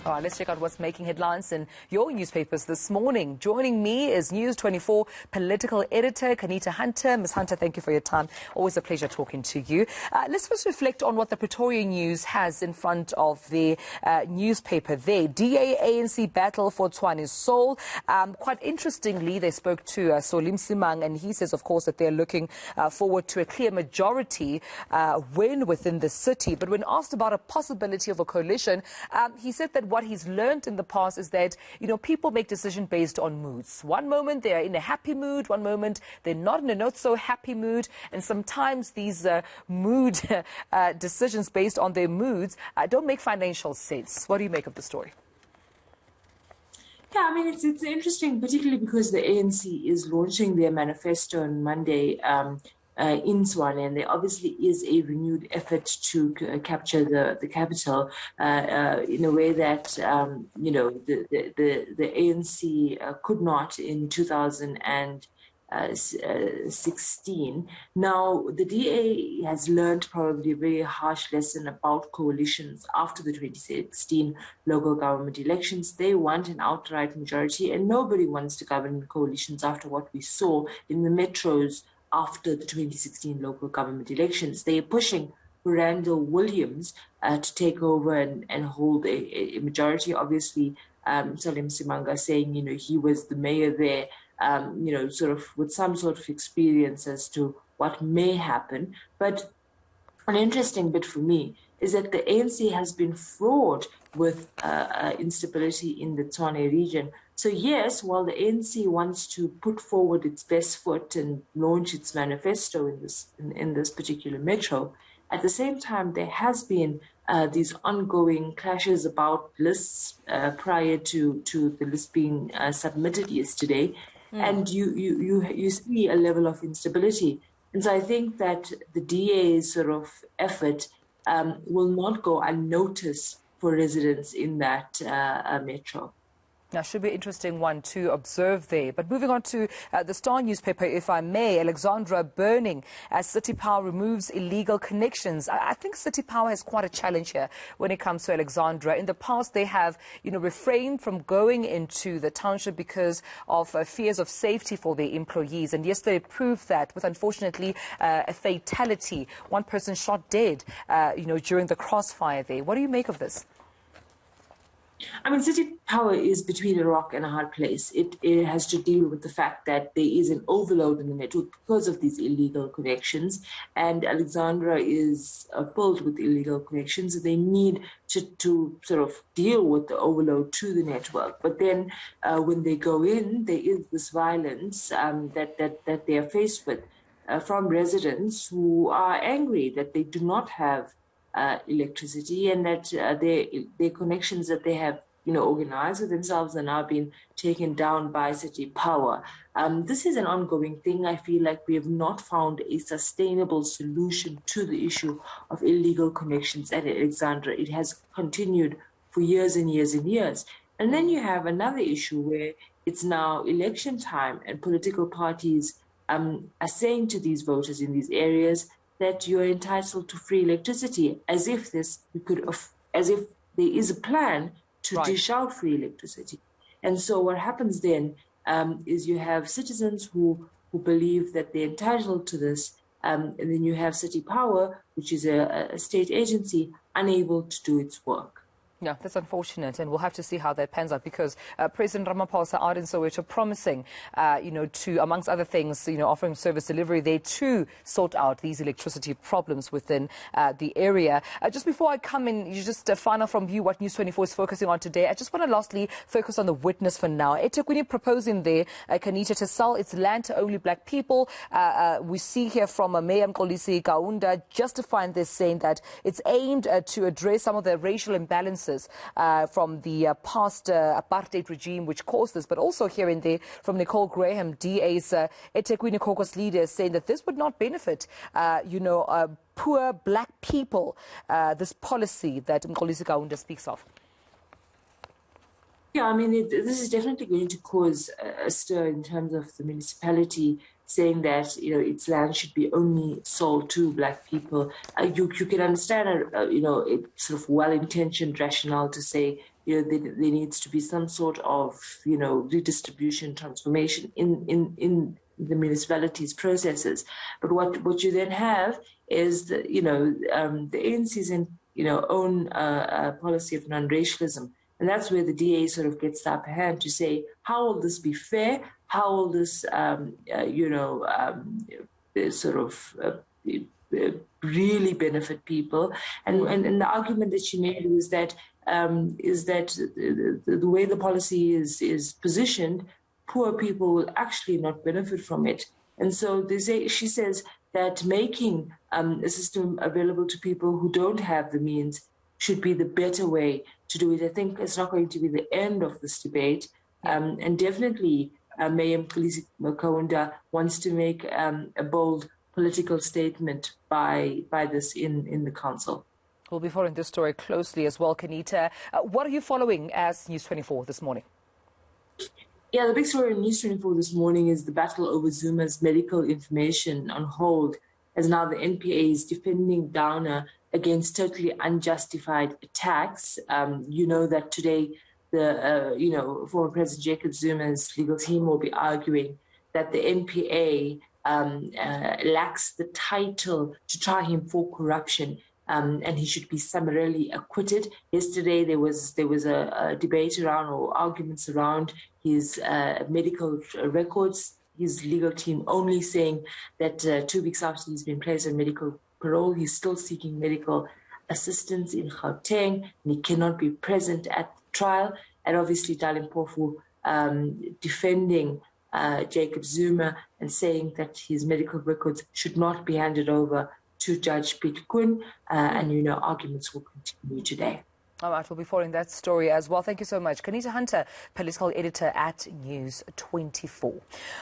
All right, let's check out what's making headlines in your newspapers this morning. Joining me is News 24 political editor Qaanitah Hunter. Ms. Hunter, thank you for your time. Always a pleasure talking to you. Let's first reflect on what the Pretoria News has in front of the newspaper there. DA ANC battle for Tshwane's soul. Quite interestingly, they spoke to Solim Simang, and he says, of course, that they're looking forward to a clear majority win within the city. But when asked about a possibility of a coalition, he said that what he's learned in the past is that, people make decisions based on moods. One moment they're in a happy mood, one moment they're not in a not so happy mood, and sometimes these mood decisions based on their moods don't make financial sense. What do you make of the story? Yeah, I mean, it's interesting, particularly because the ANC is launching their manifesto on Monday in Tshwane, and there obviously is a renewed effort to capture the capital in a way that the ANC could not in 2016. Now, the DA has learned probably a very harsh lesson about coalitions after the 2016 local government elections. They want an outright majority, and nobody wants to govern in coalitions after what we saw in the metros after the 2016 local government elections. They are pushing Randall Williams to take over and hold a majority. Obviously, Solim Simanga saying, he was the mayor there, sort of with some sort of experience as to what may happen. But an interesting bit for me is that the ANC has been fraught with instability in the Tshwane region. So yes, while the ANC wants to put forward its best foot and launch its manifesto in this particular metro, at the same time there has been these ongoing clashes about lists prior to the list being submitted yesterday, and you see a level of instability. And so I think that the DA's sort of effort will not go unnoticed for residents in that metro. Now, should be an interesting one to observe there. But moving on to the Star newspaper, if I may, Alexandra burning as City Power removes illegal connections. I think City Power has quite a challenge here when it comes to Alexandra. In the past, they have, refrained from going into the township because of fears of safety for their employees. And yesterday proved that with, unfortunately, a fatality. One person shot dead, during the crossfire there. What do you make of this? I mean, City Power is between a rock and a hard place. It has to deal with the fact that there is an overload in the network because of these illegal connections, and Alexandra is filled with illegal connections. They need to sort of deal with the overload to the network. But then when they go in, there is this violence that they are faced with from residents who are angry that they do not have electricity, and that their connections that they have organized with themselves are now being taken down by City Power. This is an ongoing thing. I feel like we have not found a sustainable solution to the issue of illegal connections at Alexandra. It has continued for years and years and years. And then you have another issue where it's now election time, and political parties are saying to these voters in these areas that you are entitled to free electricity, as if there is a plan to dish out free electricity. And so what happens then is you have citizens who believe that they're entitled to this, and then you have City Power, which is a state agency, unable to do its work. Yeah, that's unfortunate, and we'll have to see how that pans out, because President Ramaphosa out in Soweto promising, to, amongst other things, offering service delivery there to sort out these electricity problems within the area. Just before I come in, just find out from you what News 24 is focusing on today. I just want to lastly focus on the witness for now. eThekwini proposing there, Qaanitah, to sell its land to only black people. We see here from Mayor Qaanitah justifying this, saying that it's aimed to address some of the racial imbalances from the past apartheid regime which caused this, but also here and there from Nicole Graham, DA's eThekwini caucus leader, saying that this would not benefit, poor black people, this policy that Mxolisi Kaunda speaks of. Yeah, I mean, this is definitely going to cause a stir in terms of the municipality saying that, its land should be only sold to black people. You can understand a sort of well-intentioned rationale to say, there needs to be some sort of, redistribution transformation in the municipalities' processes. But what you then have is the ANC's own policy of non-racialism. And that's where the DA sort of gets the upper hand to say, how will this be fair? How will this, sort of really benefit people? And the argument that she made was that the way the policy is positioned, poor people will actually not benefit from it. And so she says that making a system available to people who don't have the means should be the better way to do it. I think it's not going to be the end of this debate. And definitely, Mayam Kolisi Kaunda wants to make a bold political statement by this in the council. We'll be following this story closely as well, Qaanitah. What are you following as News 24 this morning? Yeah, the big story in News 24 this morning is the battle over Zuma's medical information on hold, as now the NPA is defending Downer against totally unjustified attacks. You know that today the former President Jacob Zuma's legal team will be arguing that the NPA lacks the title to try him for corruption. And he should be summarily acquitted. Yesterday, there was a debate around or arguments around his medical records. His legal team only saying that 2 weeks after he's been placed on medical parole, he's still seeking medical assistance in Gauteng, and he cannot be present at the trial. And obviously, Darlin Pofu defending Jacob Zuma and saying that his medical records should not be handed over to Judge Piet Koen, and arguments will continue today. All right, we'll be following that story as well. Thank you so much. Qaanitah Hunter, political editor at News 24.